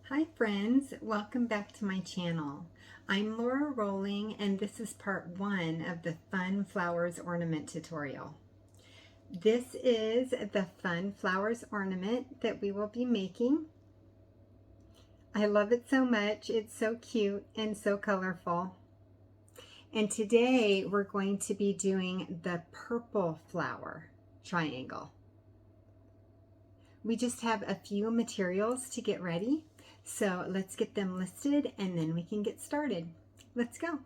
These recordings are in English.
Hi friends, welcome back to my channel. I'm Lora Rolling and this is part 1 of the Fun Flowers Ornament tutorial. This is the Fun Flowers Ornament that we will be making. I love it so much, it's so cute and so colorful. And today we're going to be doing the purple flower triangle. We just have a few materials to get ready. So let's get them listed and then we can get started. Let's go.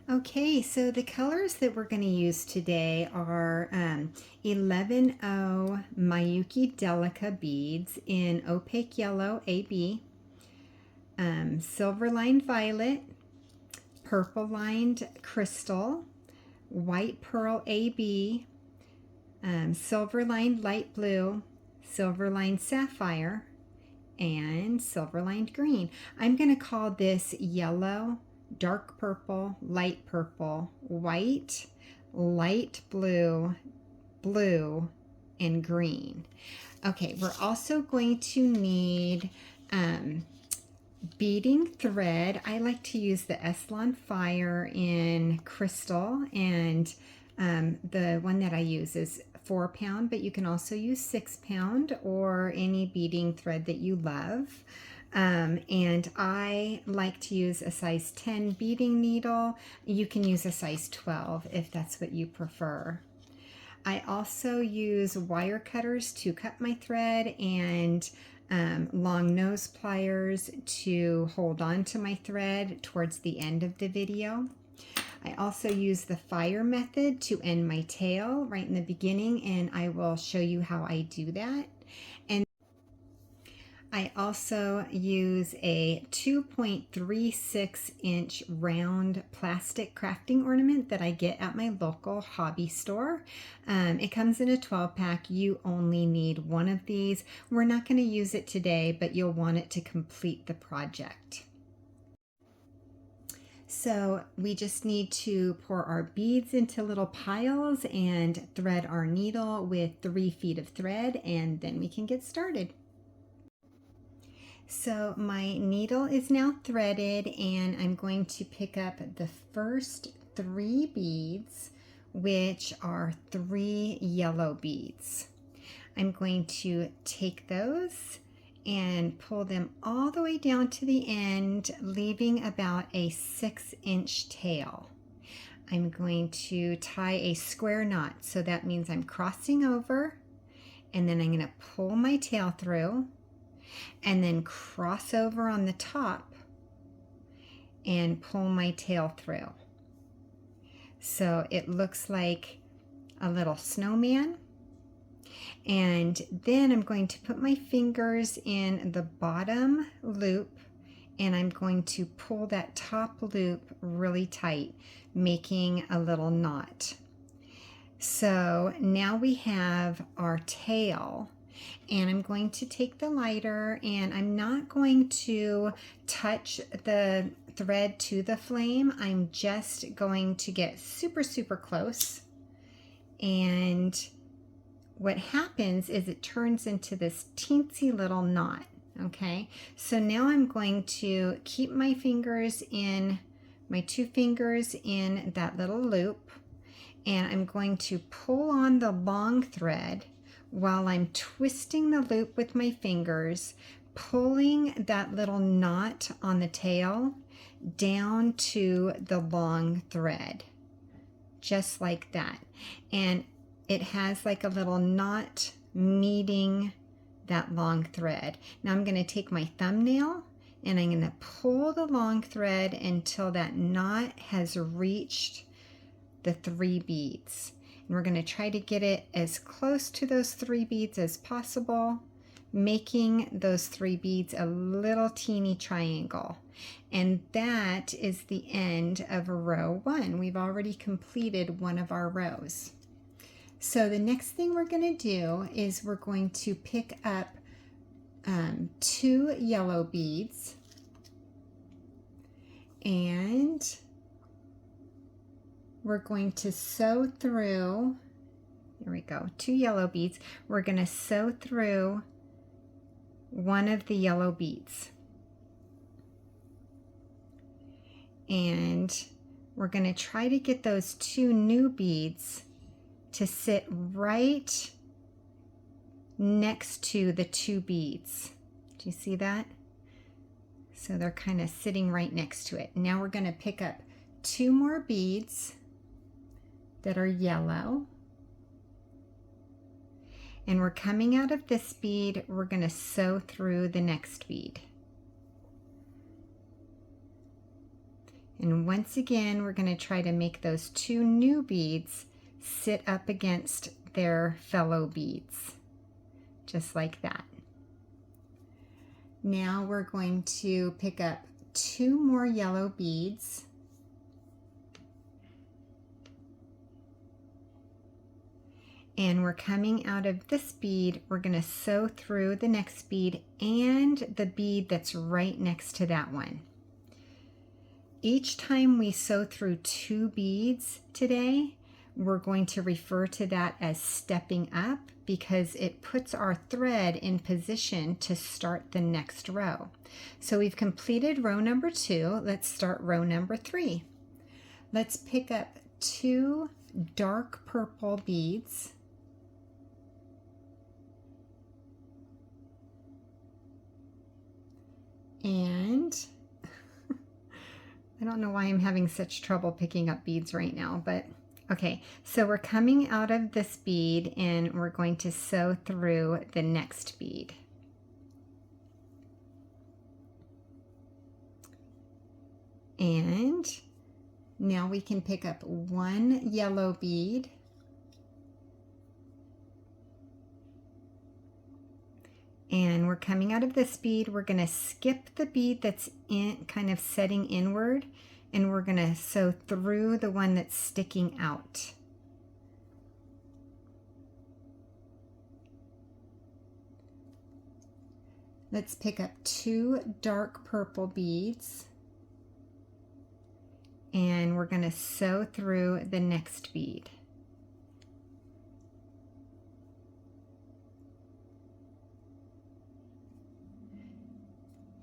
Okay, so the colors that we're going to use today are 11O Miyuki Delica beads in opaque yellow AB, silver lined violet, purple lined crystal, white pearl AB, silver lined light blue, silver lined sapphire, and silver lined green. I'm going to call this yellow, dark purple, white, light blue, blue, and green. Okay, we're also going to need beading thread. I like to use the Eslon Fire in crystal, and the one that I use is 4-pound, but you can also use 6-pound or any beading thread that you love. And I like to use a size 10 beading needle. You can use a size 12 if that's what you prefer. I also use wire cutters to cut my thread and long nose pliers to hold on to my thread towards the end of the video. I also use the fire method to end my tail right in the beginning, and I will show you how I do that. And I also use a 2.36-inch round plastic crafting ornament that I get at my local hobby store. It comes in a 12-pack. You only need one of these. We're not going to use it today, but you'll want it to complete the project. So we just need to pour our beads into little piles and thread our needle with 3 feet of thread, and then we can get started. So my needle is now threaded, and I'm going to pick up the first 3 beads, which are 3 yellow beads. I'm going to take those and pull them all the way down to the end, leaving about a 6-inch tail. I'm going to tie a square knot, so that means I'm crossing over, and then I'm going to pull my tail through, and then cross over on the top and pull my tail through. So it looks like a little snowman. And then I'm going to put my fingers in the bottom loop, and I'm going to pull that top loop really tight, making a little knot. So now we have our tail, and I'm going to take the lighter, and I'm not going to touch the thread to the flame. I'm just going to get super, super close, and what happens is it turns into this teensy little knot. Okay, so now I'm going to keep my fingers in, my 2 fingers in that little loop, and I'm going to pull on the long thread while I'm twisting the loop with my fingers, pulling that little knot on the tail down to the long thread, just like that. And it has like a little knot meeting that long thread. Now I'm going to take my thumbnail and I'm going to pull the long thread until that knot has reached the 3 beads. And we're going to try to get it as close to those 3 beads as possible, making those 3 beads a little teeny triangle. And that is the end of row 1. We've already completed one of our rows. So the next thing we're going to do is we're going to pick up 2 yellow beads, and we're going to sew through, there we go, 2 yellow beads. We're going to sew through one of the yellow beads. And we're going to try to get those 2 new beads to sit right next to the 2 beads. Do you see that? So they're kind of sitting right next to it. Now we're going to pick up 2 more beads that are yellow. And we're coming out of this bead, we're going to sew through the next bead. And once again, we're going to try to make those 2 new beads sit up against their fellow beads, just like that. Now we're going to pick up 2 more yellow beads. And we're coming out of this bead, we're going to sew through the next bead and the bead that's right next to that one. Each time we sew through 2 beads today, we're going to refer to that as stepping up because it puts our thread in position to start the next row. So we've completed row number 2. Let's start row number 3. Let's pick up 2 dark purple beads. And I don't know why I'm having such trouble picking up beads right now, but okay. So we're coming out of this bead and we're going to sew through the next bead. And now we can pick up 1 yellow bead. And we're coming out of this bead, we're going to skip the bead that's in kind of setting inward, and we're going to sew through the one that's sticking out. Let's pick up 2 dark purple beads, and we're going to sew through the next bead.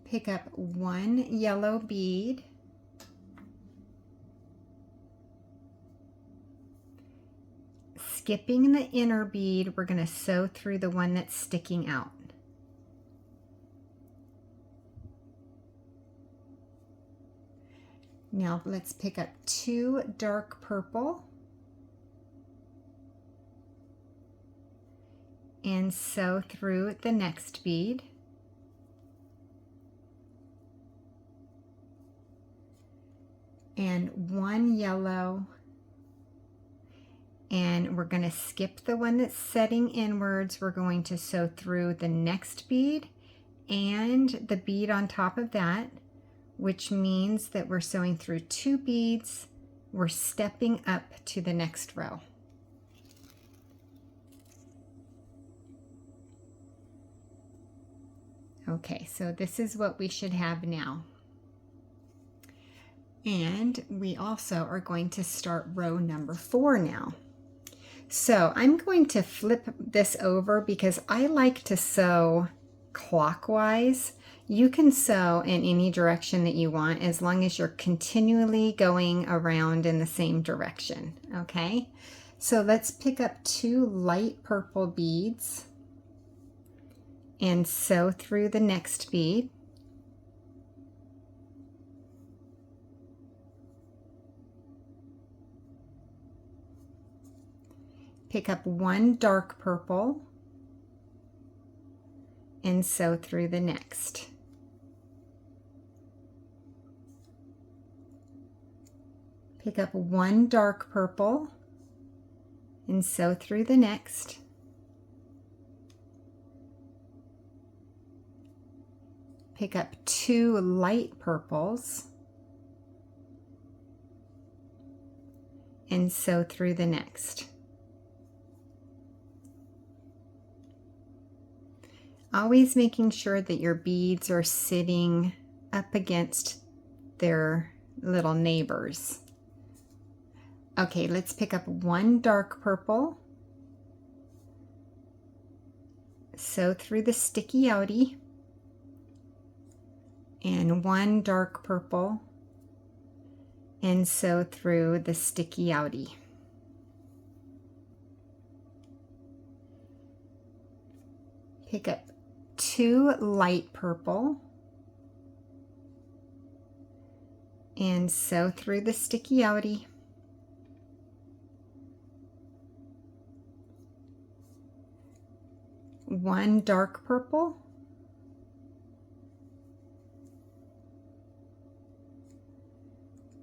Pick up 1 yellow bead, skipping the inner bead, we're going to sew through the one that's sticking out. Now let's pick up 2 dark purple and sew through the next bead. And 1 yellow, and we're going to skip the one that's setting inwards. We're going to sew through the next bead and the bead on top of that, which means that we're sewing through 2 beads. We're stepping up to the next row. Okay, so this is what we should have now. And we also are going to start row number 4 now. So I'm going to flip this over because I like to sew clockwise. You can sew in any direction that you want as long as you're continually going around in the same direction, okay? So let's pick up 2 light purple beads and sew through the next bead. Pick up 1 dark purple and sew through the next. Pick up 1 dark purple and sew through the next. Pick up 2 light purples and sew through the next. Always making sure that your beads are sitting up against their little neighbors. Okay, let's pick up one dark purple, sew through the sticky outie, and one dark purple, and sew through the sticky outie. Pick up two light purple and sew through the sticky outie. One dark purple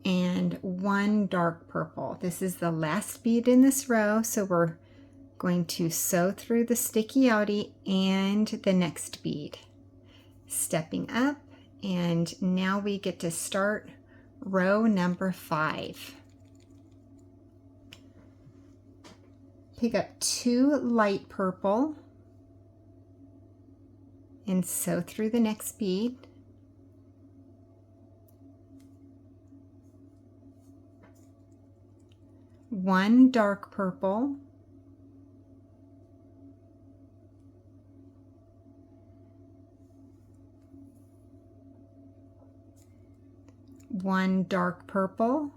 and one dark purple. This is the last bead in this row, so we're going to sew through the sticky outie and the next bead. Stepping up, and now we get to start row number 5. Pick up two light purple and sew through the next bead. One dark purple one dark purple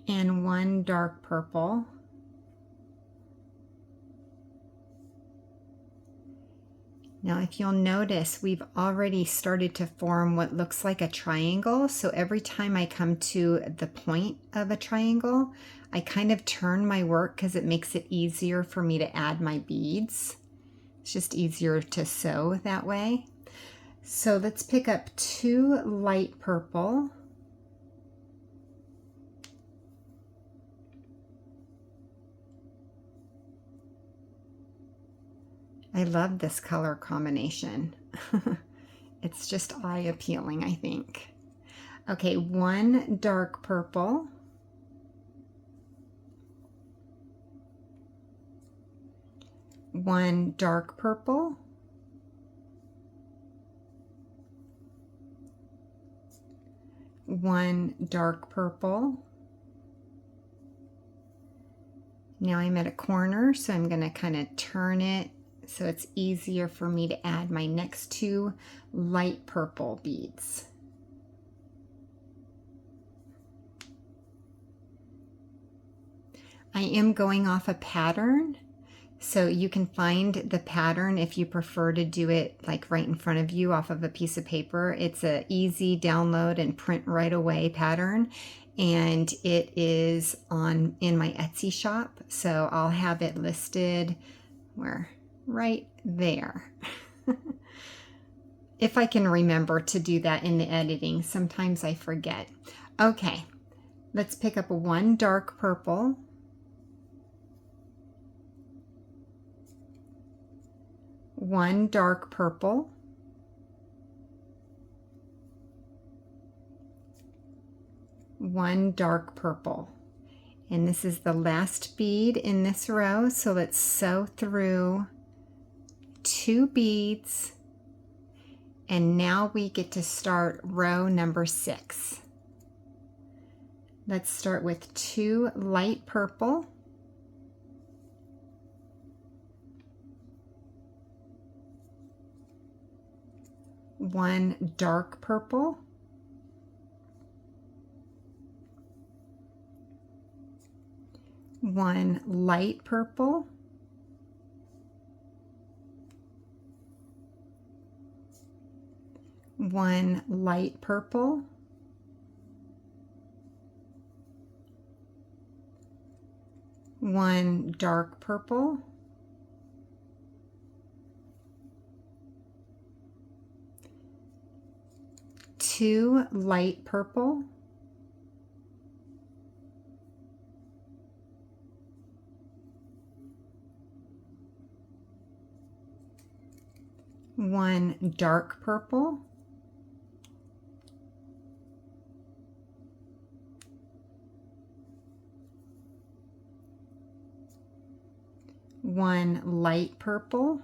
and one dark purple. Now, if you'll notice, we've already started to form what looks like a triangle. So every time I come to the point of a triangle, I kind of turn my work because it makes it easier for me to add my beads. It's just easier to sew that way. So let's pick up two light purple. I love this color combination. It's just eye appealing, I think. Okay, one dark purple. One dark purple. One dark purple. Now I'm at a corner, so I'm going to kind of turn it so it's easier for me to add my next two light purple beads. I am going off a pattern, so you can find the pattern if you prefer to do it like right in front of you off of a piece of paper. It's an easy download and print right away pattern, and it is in my Etsy shop, so I'll have it listed where right there. If I can remember to do that in the editing, sometimes I forget. Okay, let's pick up one dark purple, one dark purple, one dark purple. And this is the last bead in this row, so let's sew through two beads, and now we get to start row number 6. Let's start with two light purple, one dark purple, one light purple, one light purple, one dark purple, two light purple, one dark purple, one light purple,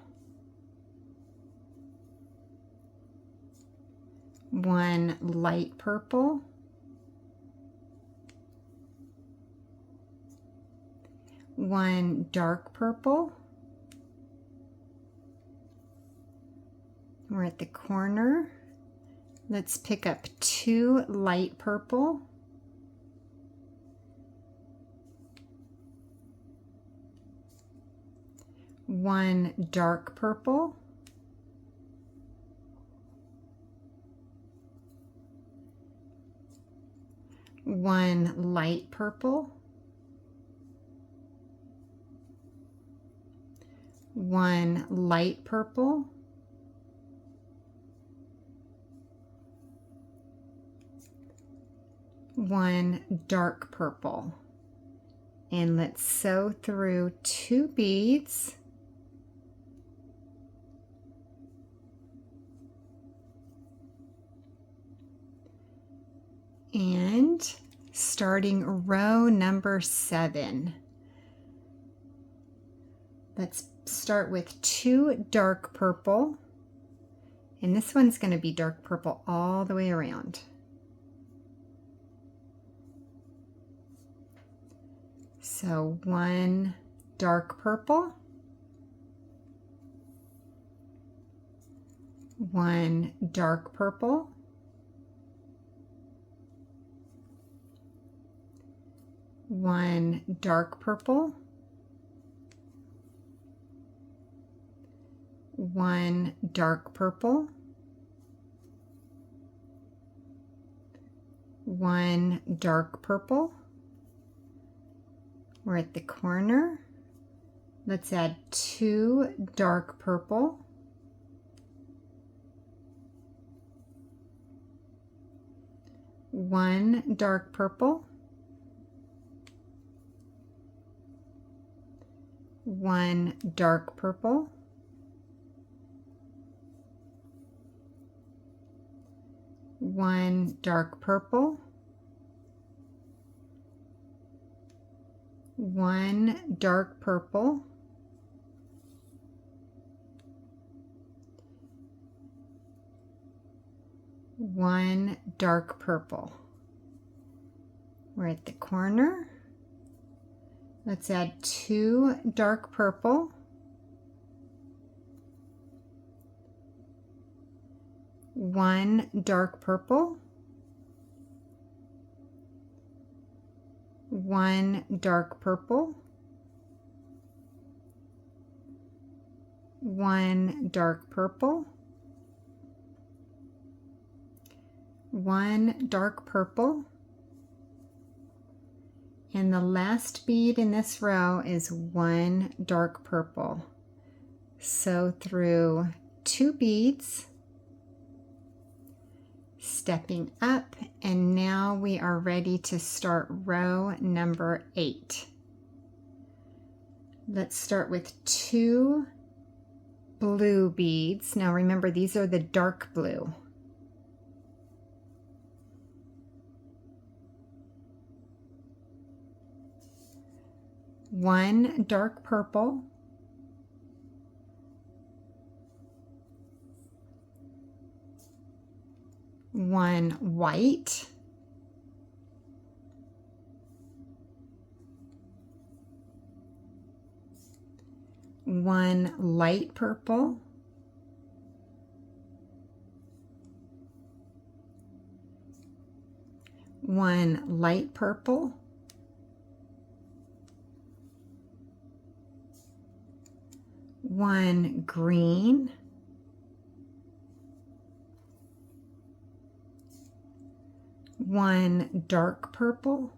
one light purple, one dark purple. We're at the corner. Let's pick up two light purple, one dark purple, one light purple, one light purple, one dark purple. And let's sew through two beads. And starting row number 7. Let's start with two dark purple. And this one's going to be dark purple all the way around. So one dark purple, one dark purple, one dark purple, one dark purple, one dark purple. We're at the corner. Let's add two dark purple, one dark purple, one dark purple, one dark purple, one dark purple, one dark purple. We're at the corner. Let's add two dark purple, one dark purple, one dark purple, one dark purple, one dark purple, and the last bead in this row is one dark purple. Sew through two beads, stepping up, and now we are ready to start row number 8. Let's start with two blue beads. Now remember, these are the dark blue. One dark purple, one white, one light purple, one light purple, one green, one dark purple,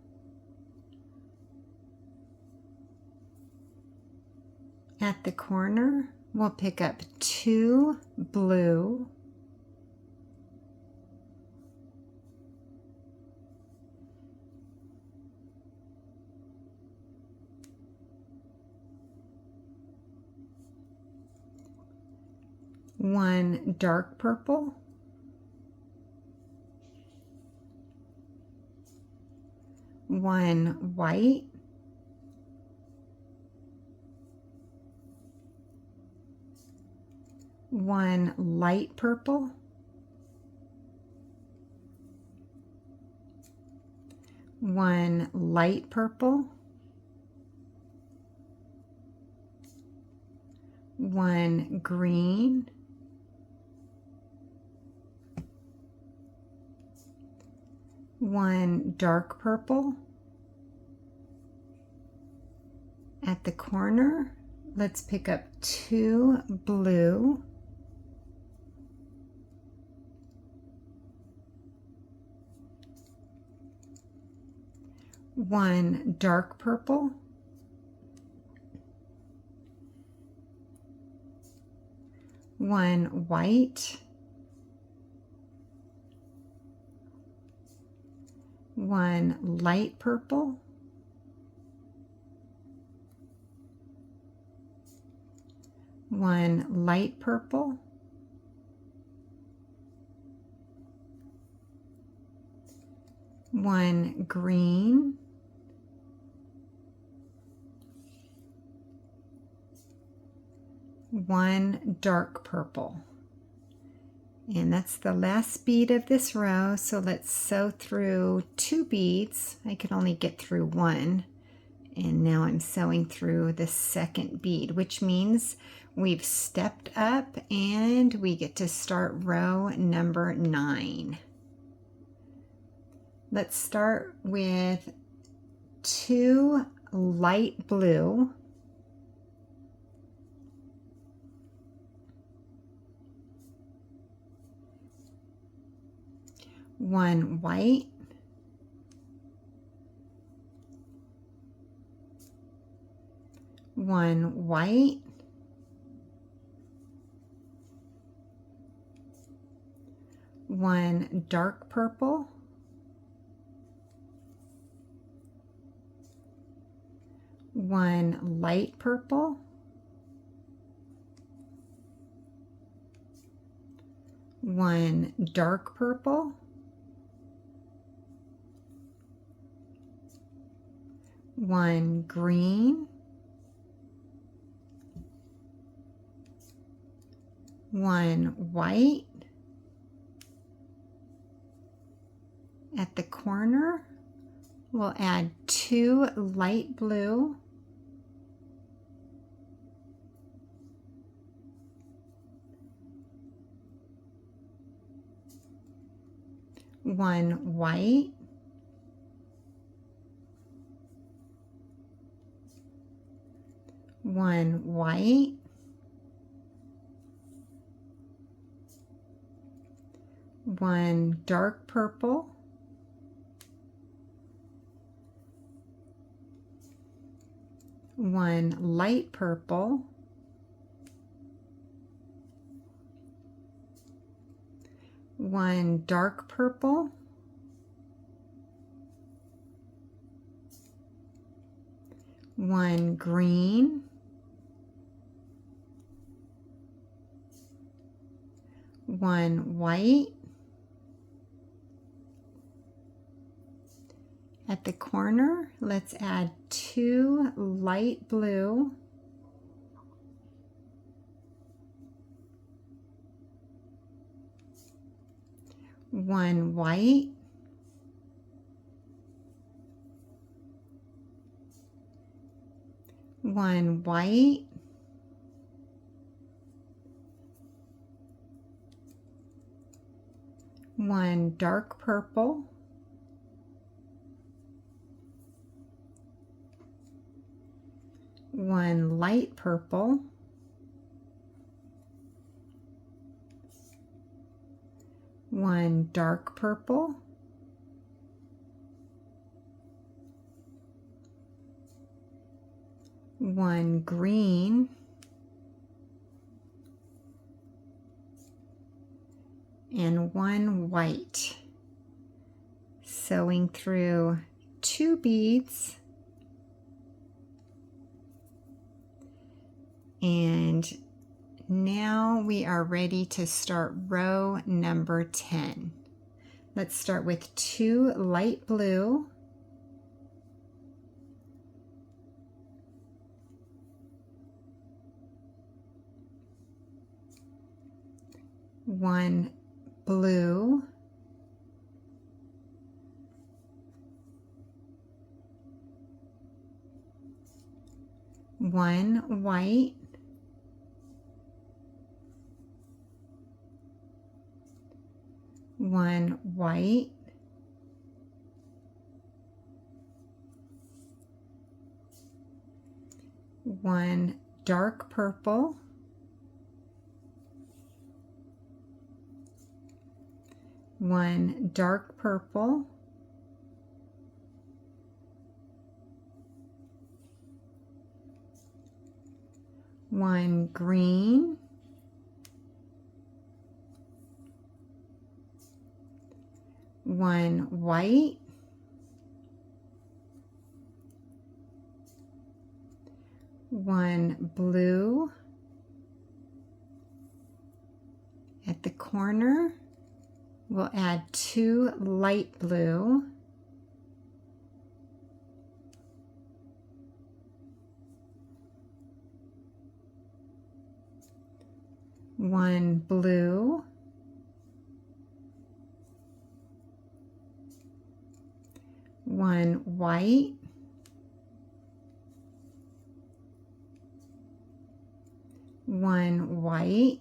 at the corner we'll pick up two blue, one dark purple, one white, one light purple, one light purple, one green, one dark purple. At the corner, let's pick up two blue, one dark purple, one white, one light purple, one light purple, one green, one dark purple. And that's the last bead of this row. So let's sew through two beads. I could only get through one. And now I'm sewing through the second bead, which means we've stepped up and we get to start row number 9. Let's start with two light blue, one white, one white, one dark purple, one light purple, one dark purple, one green, one white. At the corner, we'll add two light blue, one white, one white, one dark purple, one light purple, one dark purple, one green, one white. At the corner, let's add two light blue, one white, one white, one dark purple, one light purple, one dark purple, one green, and one white. Sewing through two beads. And now we are ready to start row number 10. Let's start with two light blue, one blue, 1 white, 1 white, 1 dark purple, 1 dark purple, 1 green, 1 white, 1 blue. At the corner, we'll add 2 light blue, 1 blue, 1 white, 1 white,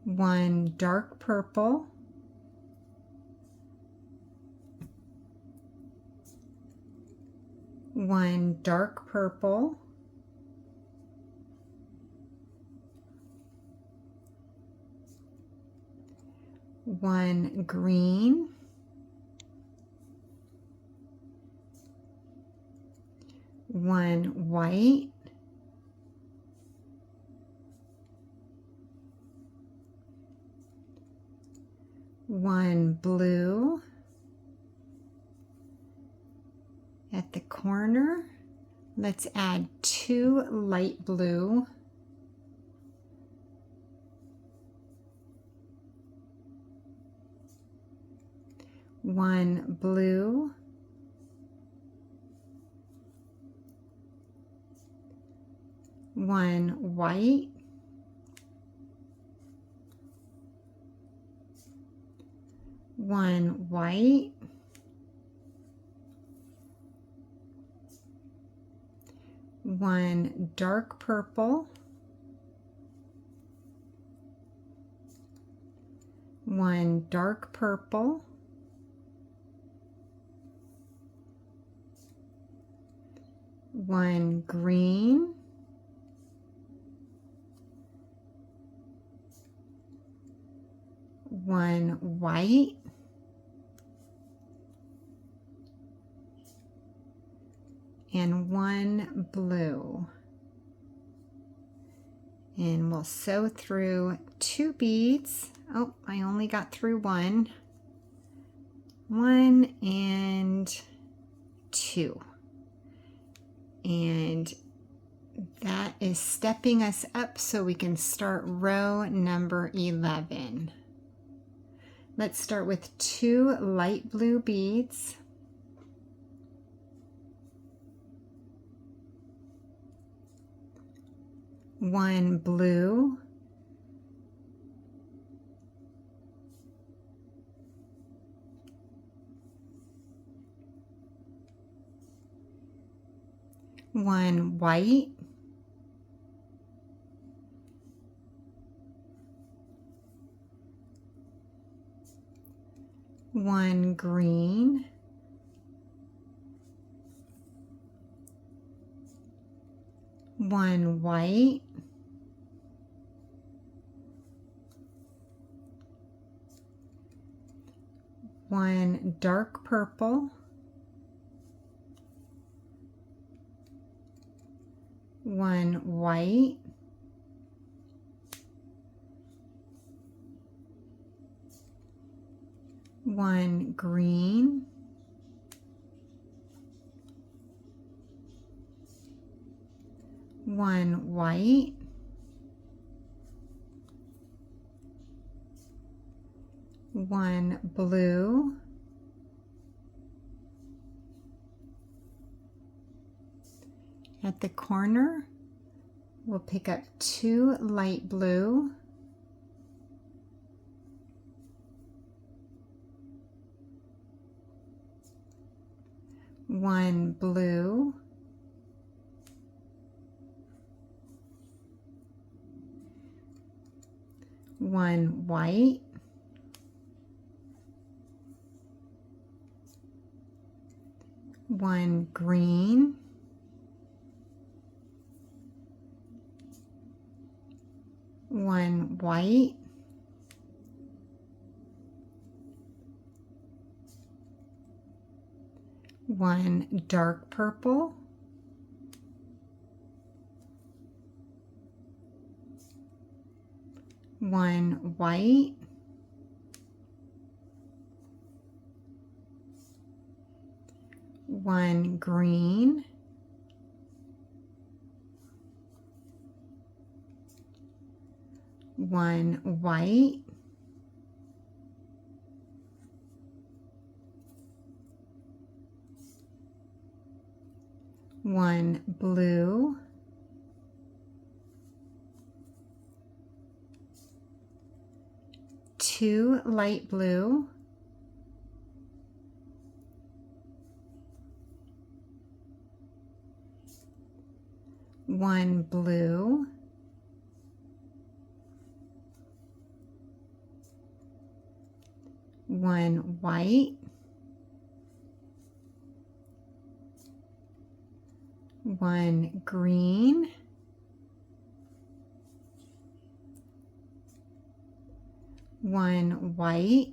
1 dark purple, 1 dark purple, 1 green, 1 white, 1 blue. At the corner, let's add 2 light blue, 1 blue, 1 white, 1 white, 1 dark purple, 1 dark purple, 1 green, 1 white, 1 blue. And we'll sew through 2 beads. Oh, I only got through 1. 1 and 2. And that is stepping us up so we can start row number 11. Let's start with 2 light blue beads. 1 blue, 1 white, 1 green, 1 white, 1 dark purple, 1 white, 1 green, 1 white, 1 blue, at the corner we'll pick up 2 light blue, 1 blue, 1 white, 1 green, 1 white, 1 dark purple, 1 white, 1 green, 1 white, 1 blue, 2 light blue, 1 blue, 1 white, 1 green, 1 white,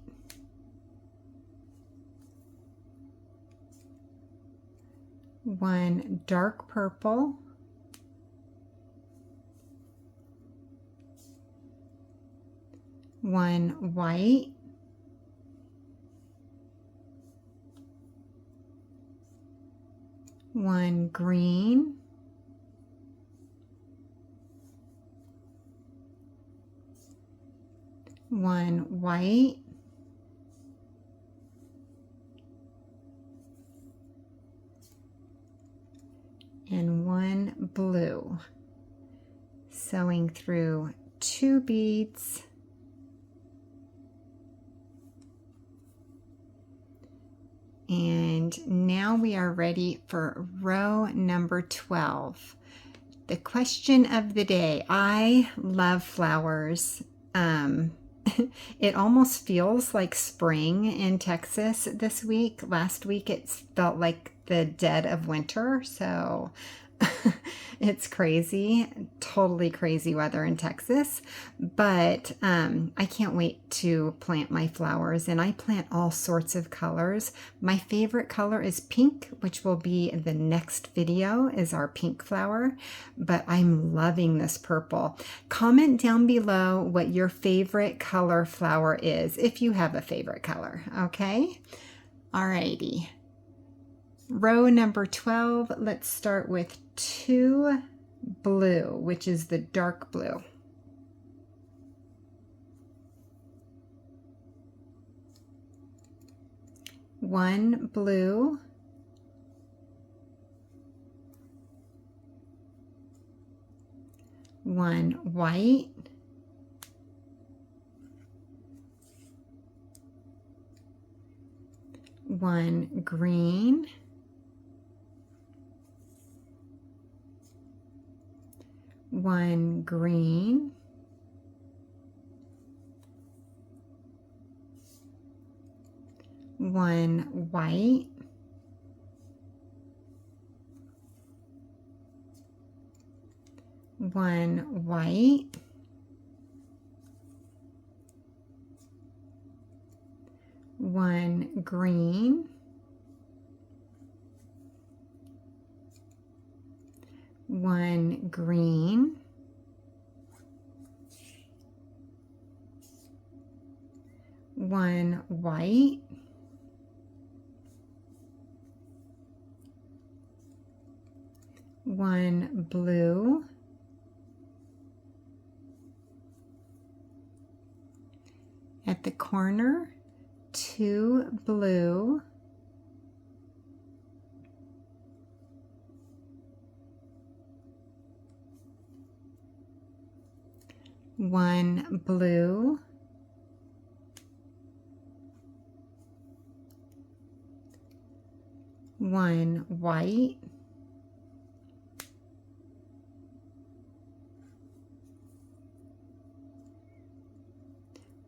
1 dark purple, 1 white, 1 green, 1 white, 1 blue. Sewing through 2 beads. And now we are ready for row number 12. The question of the day. I love flowers. It almost feels like spring in Texas this week. Last week it felt like the dead of winter, so it's crazy, totally crazy weather in Texas. But I can't wait to plant my flowers, and I plant all sorts of colors. My favorite color is pink, which will be the next video, is our pink flower, but I'm loving this purple. Comment down below what your favorite color flower is, if you have a favorite color, okay? Alrighty. Row number 12, let's start with 2 blue, which is the dark blue. One blue, 1 white, 1 green, 1 green, 1 white, 1 white, 1 green, 1 green, 1 white, 1 blue, 2 blue, 1 blue, 1 1 white,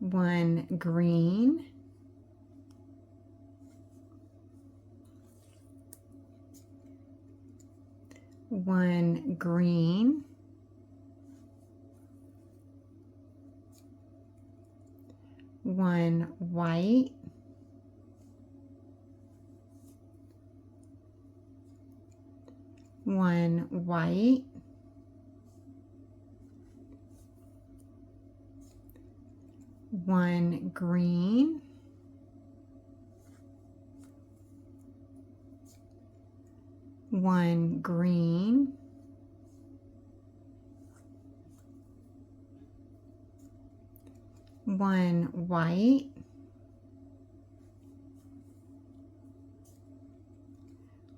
1 green, 1 green, 1 white, 1 white, 1 green, 1 green, 1 white,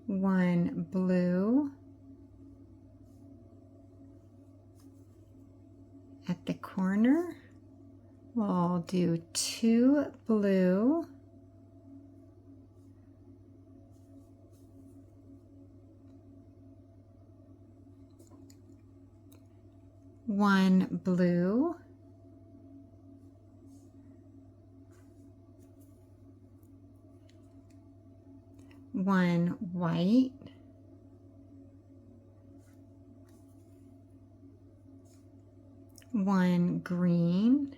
1 blue, at the corner we'll do 2 blue, 1 blue, 1 white, 1 green,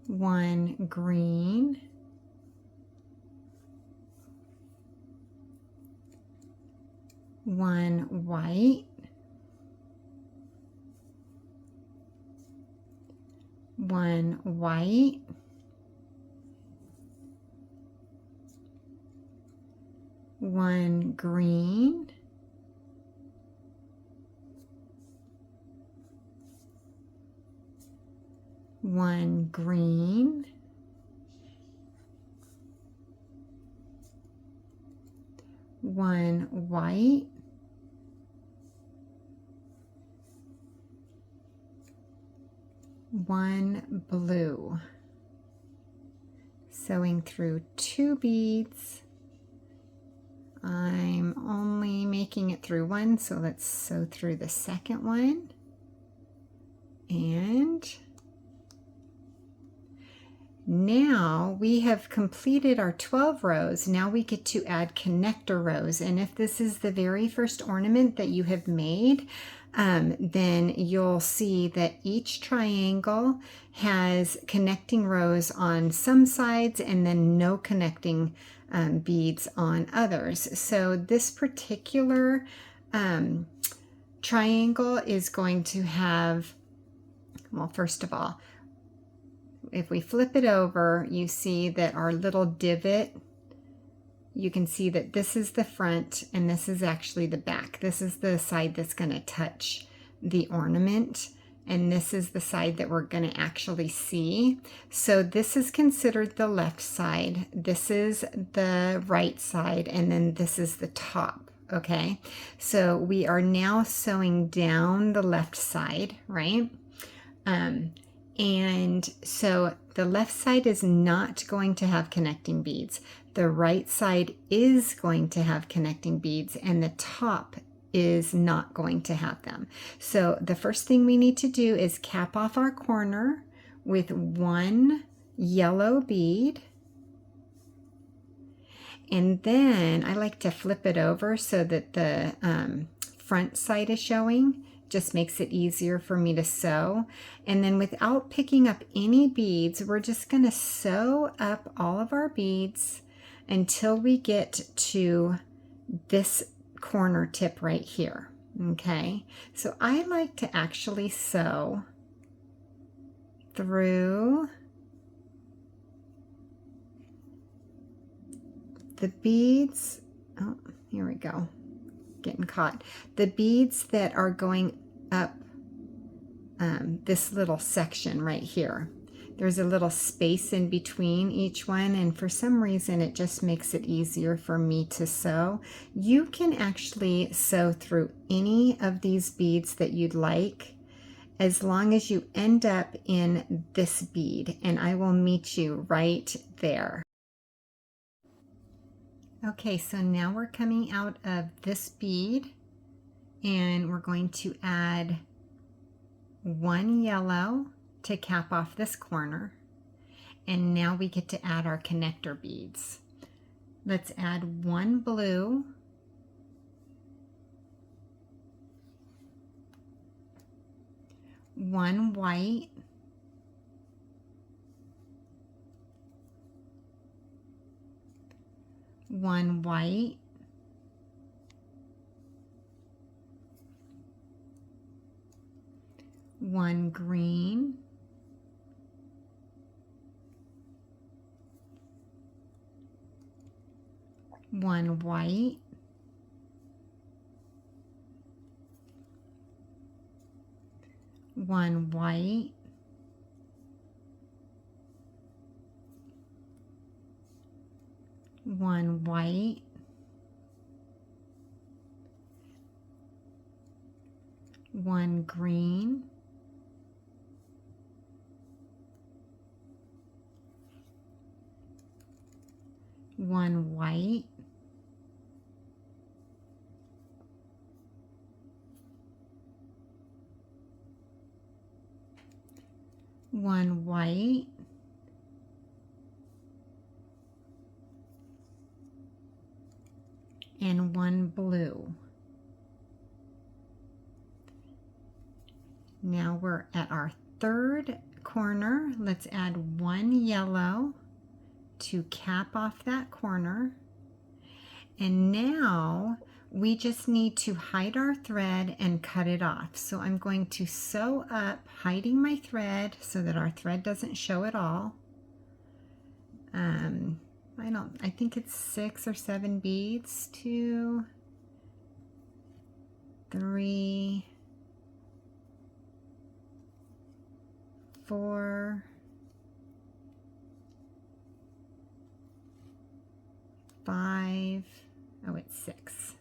1 green, 1 white, 1 white, 1 green, 1 green, 1 white, 1 blue. Sewing through 2 beads. I'm only making it through 1, so let's sew through the second one. And now we have completed our 12 rows. Now we get to add connector rows. And if this is the very first ornament that you have made, then you'll see that each triangle has connecting rows on some sides and then no connecting beads on others. So this particular triangle is going to have, well, first of all, if we flip it over, you see that our little divot, you can see that this is the front and this is actually the back. This is the side that's going to touch the ornament, and this is the side that we're going to actually see. So this is considered the left side, this is the right side, and then this is the top. Okay, so we are now sewing down the left side, right? And so the left side is not going to have connecting beads. The right side is going to have connecting beads, and the top is not going to have them. So the first thing we need to do is cap off our corner with 1 yellow bead. And then I like to flip it over so that the front side is showing. Just makes it easier for me to sew. And then without picking up any beads, we're just going to sew up all of our beads until we get to this corner tip right here. Okay, so I like to actually sew through the beads. Oh, here we go. Getting caught. The beads that are going up this little section right here. There's a little space in between each one, and for some reason it just makes it easier for me to sew. You can actually sew through any of these beads that you'd like, as long as you end up in this bead, and I will meet you right there. Okay, so now we're coming out of this bead, and we're going to add one yellow to cap off this corner. And now we get to add our connector beads. Let's add one blue, one white, one white, one green, one white, one white, one white, one green, one white, one white, and one blue. Now we're at our third corner. Let's add one yellow to cap off that corner. And now we just need to hide our thread and cut it off. So I'm going to sew up, hiding my thread so that our thread doesn't show at all. I think it's 6 or 7 beads. 2, 3, 4, 5, oh, it's 6.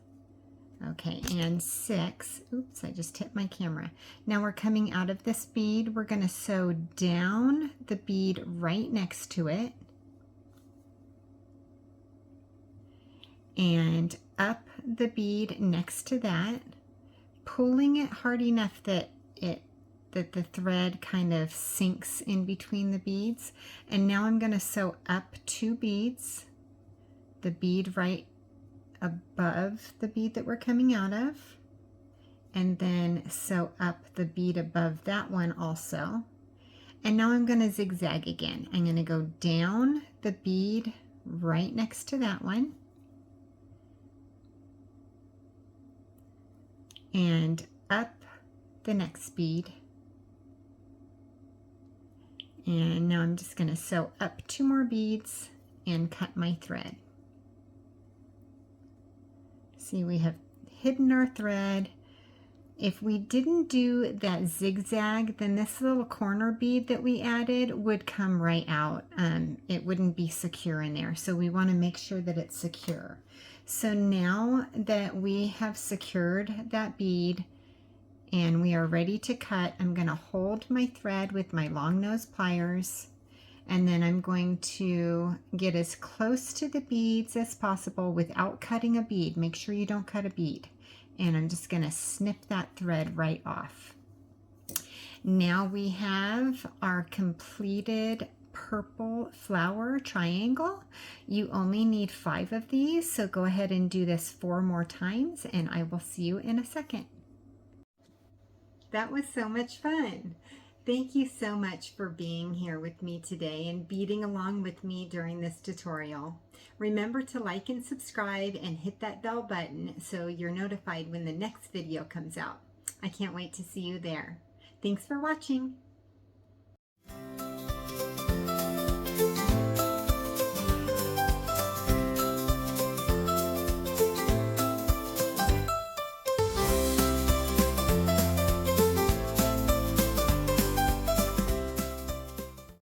Okay, and 6. Oops, I just hit my camera. Now we're coming out of this bead. We're going to sew down the bead right next to it and up the bead next to that, pulling it hard enough that the thread kind of sinks in between the beads. And now I'm going to sew up 2 beads, the bead right above the bead that we're coming out of, and then sew up the bead above that one also. And now I'm going to zigzag again. I'm going to go down the bead right next to that one and up the next bead. And now I'm just going to sew up 2 more beads and cut my thread. See, we have hidden our thread. If we didn't do that zigzag, then this little corner bead that we added would come right out. It wouldn't be secure in there. So we want to make sure that it's secure. So now that we have secured that bead and we are ready to cut, I'm going to hold my thread with my long nose pliers, and then I'm going to get as close to the beads as possible without cutting a bead. Make sure you don't cut a bead. And I'm just going to snip that thread right off. Now we have our completed purple flower triangle. You only need 5 of these, so go ahead and do this 4 more times, and I will see you in a second. That was so much fun. Thank you so much for being here with me today and beading along with me during this tutorial. Remember to like and subscribe and hit that bell button so you're notified when the next video comes out. I can't wait to see you there. Thanks for watching.